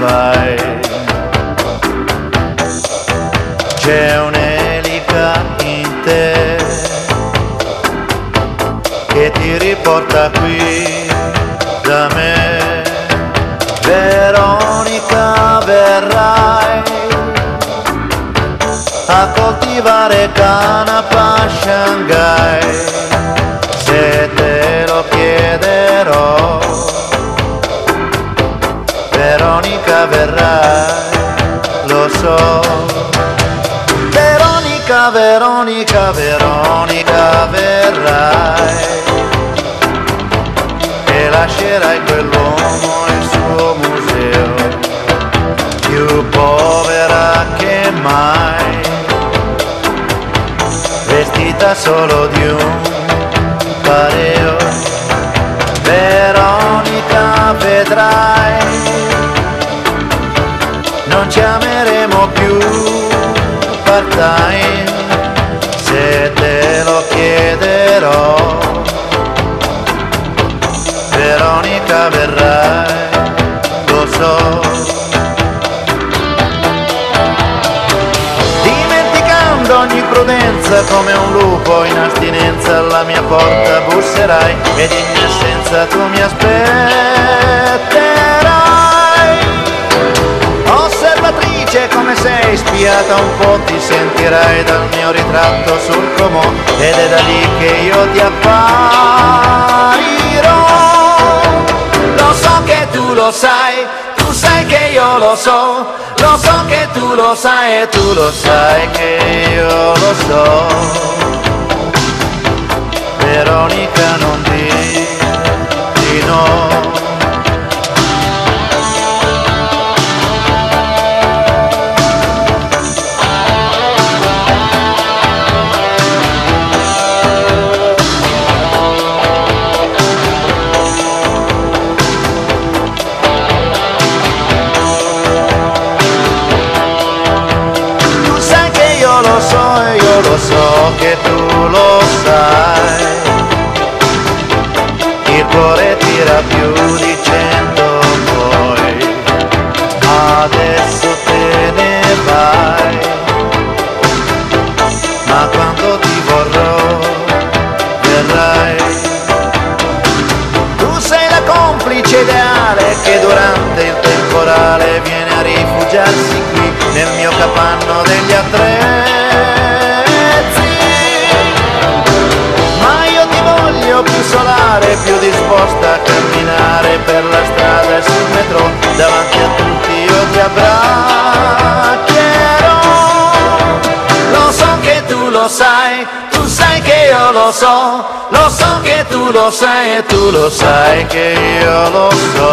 vai. C'è un'elica in te che ti riporta qui da me. Veronica, verrai a coltivare canapa a Shanghai, se te lo chiederò. Veronica, verrai, lo so. Veronica, Veronica, Veronica, verrai e lascerai quell'uomo il suo museo, più povera che mai, vestita solo di un pareo. Veronica, vedrai, non ci ameremo più part-time, se te lo chiederò. Veronica, verrai, lo so. Dimenticando ogni prudenza, come un lupo in astinenza alla mia porta busserai ed in assenza tu mi aspetterai. Osservatrice come sei, spiata un po' ti sentirai dal mio ritratto sul comò, ed è da lì che io ti apparirò. Lo so che tu lo sai, tu sai che io lo so, lo so che tu lo sai e tu lo sai che io lo so. Veronica, non di no. Lo so che tu lo sai, il cuore tira più di 100 poi, adesso te ne vai, ma quando ti vorrò verrai. Tu sei la complice ideale che durante il temporale viene a rifugiarsi qui nel mio capanno degli attrezzi. Più solare, più disposta a camminare per la strada e sul metro, davanti a tutti io ti abbraccherò. Lo so che tu lo sai, tu sai che io lo so che tu lo sai e tu lo sai che io lo so.